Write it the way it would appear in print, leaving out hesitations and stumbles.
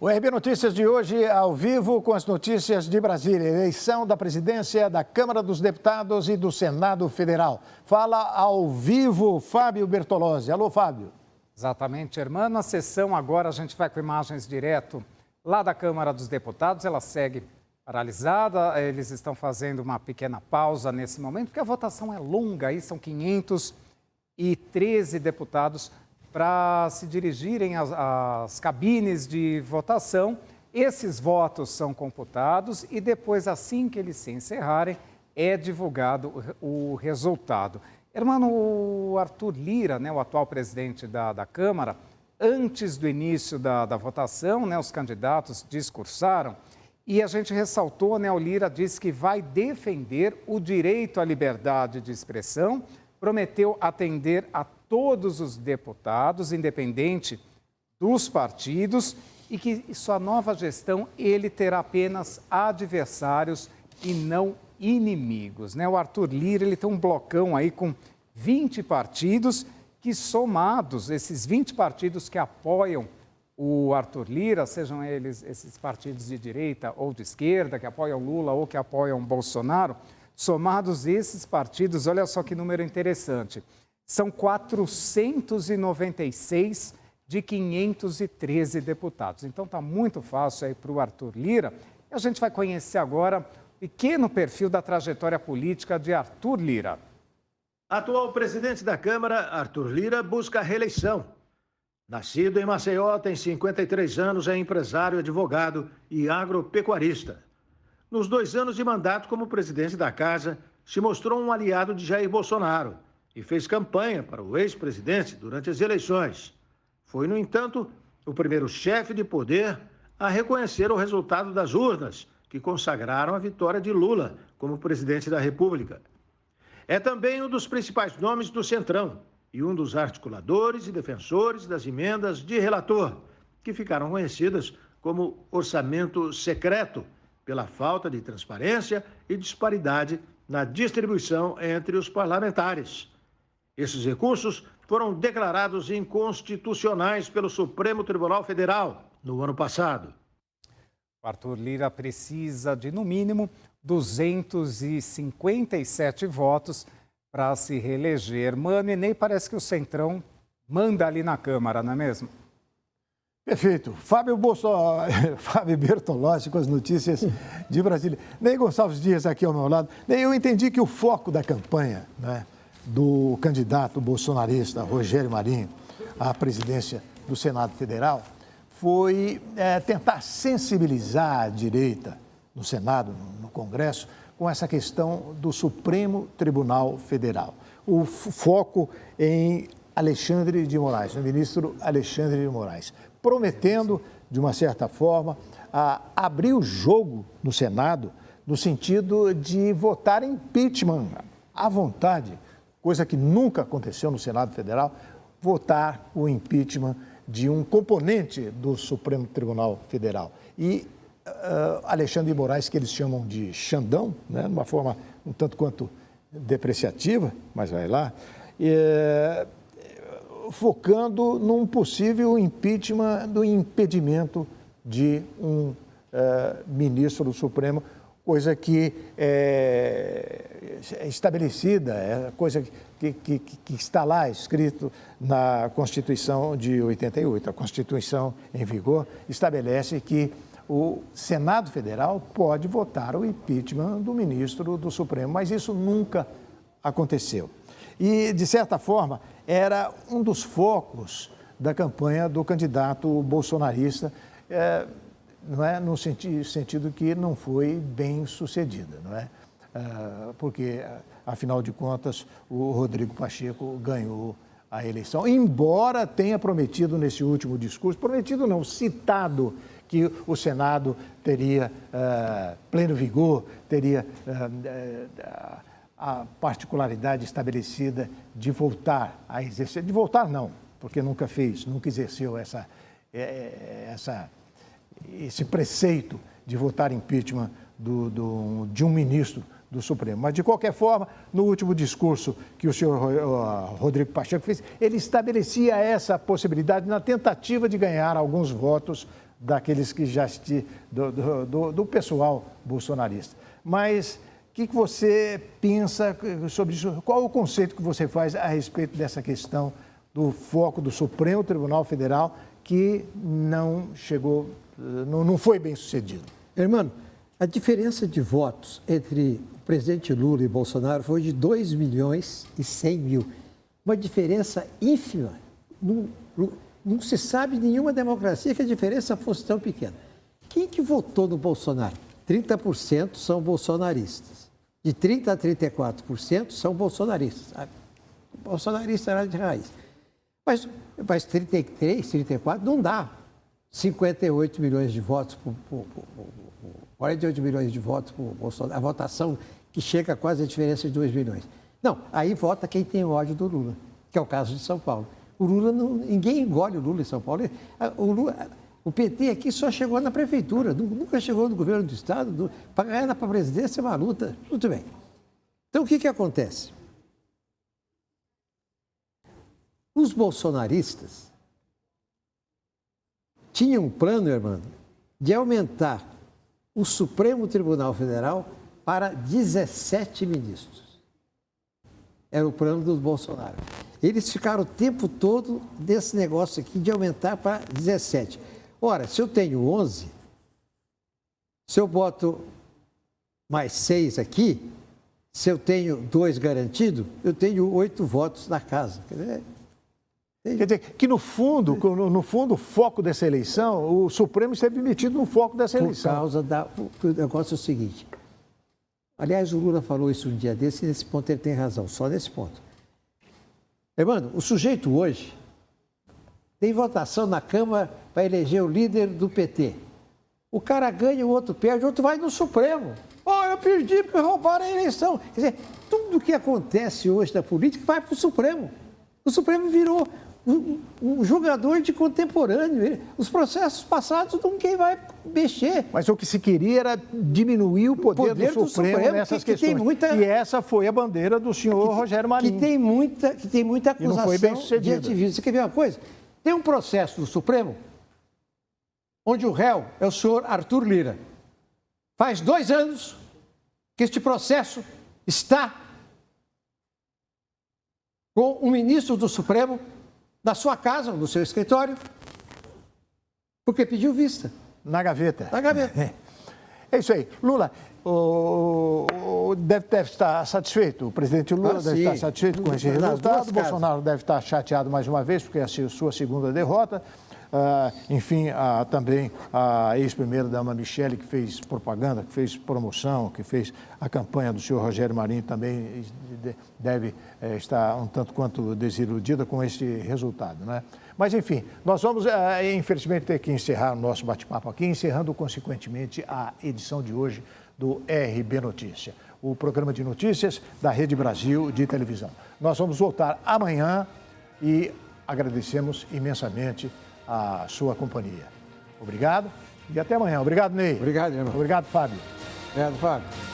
O RB Notícias de hoje, ao vivo, com as notícias de Brasília. Eleição da presidência da Câmara dos Deputados e do Senado Federal. Fala ao vivo, Fábio Bertolozzi. Alô, Fábio. Exatamente, irmã. Na sessão agora a gente vai com imagens direto lá da Câmara dos Deputados. Ela segue paralisada. Eles estão fazendo uma pequena pausa nesse momento, porque a votação é longa. Aí são 513 deputados para se dirigirem às cabines de votação. Esses votos são computados e depois, assim que eles se encerrarem, é divulgado o resultado. Irmão, o Arthur Lira, o atual presidente da Câmara, antes do início da votação, os candidatos discursaram e a gente ressaltou, o Lira disse que vai defender o direito à liberdade de expressão, prometeu atender a todos os deputados, independente dos partidos, e que sua nova gestão ele terá apenas adversários e não inimigos. O Arthur Lira ele tem um blocão aí com 20 partidos que, somados, esses 20 partidos que apoiam o Arthur Lira, sejam eles esses partidos de direita ou de esquerda, que apoiam Lula ou que apoiam Bolsonaro, somados esses partidos, olha só que número interessante, são 496 de 513 deputados. Então está muito fácil aí para o Arthur Lira. E a gente vai conhecer agora o pequeno perfil da trajetória política de Arthur Lira. Atual presidente da Câmara, Arthur Lira, busca a reeleição. Nascido em Maceió, tem 53 anos, é empresário, advogado e agropecuarista. Nos 2 anos de mandato como presidente da Casa, se mostrou um aliado de Jair Bolsonaro e fez campanha para o ex-presidente durante as eleições. Foi, no entanto, o primeiro chefe de poder a reconhecer o resultado das urnas, que consagraram a vitória de Lula como presidente da República. É também um dos principais nomes do Centrão e um dos articuladores e defensores das emendas de relator, que ficaram conhecidas como orçamento secreto, pela falta de transparência e disparidade na distribuição entre os parlamentares. Esses recursos foram declarados inconstitucionais pelo Supremo Tribunal Federal no ano passado. O Arthur Lira precisa de, no mínimo, 257 votos para se reeleger. Mano, e nem parece que o Centrão manda ali na Câmara, não é mesmo? Perfeito. Fábio Bertolozzi com as notícias de Brasília. Ney Gonçalves Dias aqui ao meu lado. Ney, eu entendi que o foco da campanha do candidato bolsonarista Rogério Marinho à presidência do Senado Federal foi tentar sensibilizar a direita no Senado, no Congresso, com essa questão do Supremo Tribunal Federal. O foco em Alexandre de Moraes, o ministro Alexandre de Moraes, prometendo, de uma certa forma, abrir o jogo no Senado no sentido de votar impeachment à vontade, coisa que nunca aconteceu no Senado Federal, votar o impeachment de um componente do Supremo Tribunal Federal. E Alexandre de Moraes, que eles chamam de Xandão, de uma forma um tanto quanto depreciativa, mas vai lá, focando num possível impeachment do impedimento de um ministro do Supremo, coisa que é estabelecida, coisa que está lá escrito na Constituição de 88. A Constituição em vigor estabelece que o Senado Federal pode votar o impeachment do ministro do Supremo, mas isso nunca aconteceu. E, de certa forma, era um dos focos da campanha do candidato bolsonarista, no sentido que não foi bem sucedida, porque, afinal de contas, o Rodrigo Pacheco ganhou a eleição, embora tenha prometido nesse último discurso, prometido não, citado, que o Senado teria pleno vigor, teria a particularidade estabelecida de voltar a exercer, de voltar não, porque nunca exerceu esse preceito de votar impeachment de um ministro do Supremo. Mas, de qualquer forma, no último discurso que o senhor Rodrigo Pacheco fez, ele estabelecia essa possibilidade na tentativa de ganhar alguns votos daqueles que já do pessoal bolsonarista. Mas o que você pensa sobre isso? Qual o conceito que você faz a respeito dessa questão do foco do Supremo Tribunal Federal que não chegou, não foi bem sucedido? Irmão, a diferença de votos entre o presidente Lula e Bolsonaro foi de 2 milhões e 100 mil. Uma diferença ínfima. Não se sabe em nenhuma democracia que a diferença fosse tão pequena. Quem que votou no Bolsonaro? 30% são bolsonaristas. De 30% a 34% são bolsonaristas. Sabe? Bolsonarista era de raiz. Mas 33%, 34% não dá 58 milhões de votos, 48 milhões de votos por Bolsonaro. A votação que chega a quase a diferença de 2 milhões. Não, aí vota quem tem ódio do Lula, que é o caso de São Paulo. O Lula, ninguém engole o Lula em São Paulo. O PT aqui só chegou na prefeitura, nunca chegou no governo do Estado. Para ganhar para a presidência é uma luta. Muito bem. Então, o que acontece? Os bolsonaristas tinham um plano, irmão, de aumentar o Supremo Tribunal Federal para 17 ministros. Era o plano do Bolsonaro. Eles ficaram o tempo todo desse negócio aqui de aumentar para 17. Ora, se eu tenho 11, se eu boto mais 6 aqui, se eu tenho 2 garantido, eu tenho 8 votos na casa. Quer dizer, que no fundo, o foco dessa eleição, o Supremo esteve metido no foco dessa eleição. Por causa o negócio é o seguinte. Aliás, o Lula falou isso um dia desse e nesse ponto ele tem razão, só nesse ponto. Irmão, o sujeito hoje tem votação na Câmara para eleger o líder do PT. O cara ganha, o outro perde, o outro vai no Supremo. Eu perdi porque roubaram a eleição. Quer dizer, tudo que acontece hoje na política vai para o Supremo. O Supremo virou um julgador de contemporâneo. Os processos passados ninguém vai mexer. Mas o que se queria era diminuir o poder do Supremo nessas questões. E essa foi a bandeira do senhor Rogério Marinho. Que tem muita acusação não foi bem sucedido. De ativismo. Você quer ver uma coisa? Tem um processo do Supremo onde o réu é o senhor Arthur Lira. Faz 2 anos que este processo está com o ministro do Supremo na sua casa, no seu escritório, porque pediu vista. Na gaveta. Na gaveta. É isso aí. Lula, deve estar satisfeito, o presidente Lula deve estar satisfeito com esse resultado. O Bolsonaro deve estar chateado mais uma vez, porque é a sua segunda derrota. Enfim, também a ex-primeira-dama Michele, que fez propaganda, que fez promoção, que fez a campanha do senhor Rogério Marinho, também deve estar um tanto quanto desiludida com esse resultado, né? Mas, enfim, nós vamos, infelizmente, ter que encerrar o nosso bate-papo aqui, encerrando, consequentemente, a edição de hoje do RB Notícia, o programa de notícias da Rede Brasil de televisão. Nós vamos voltar amanhã e agradecemos imensamente a sua companhia. Obrigado e até amanhã. Obrigado, Ney. Obrigado, irmão. Obrigado, Fábio. Obrigado, Fábio.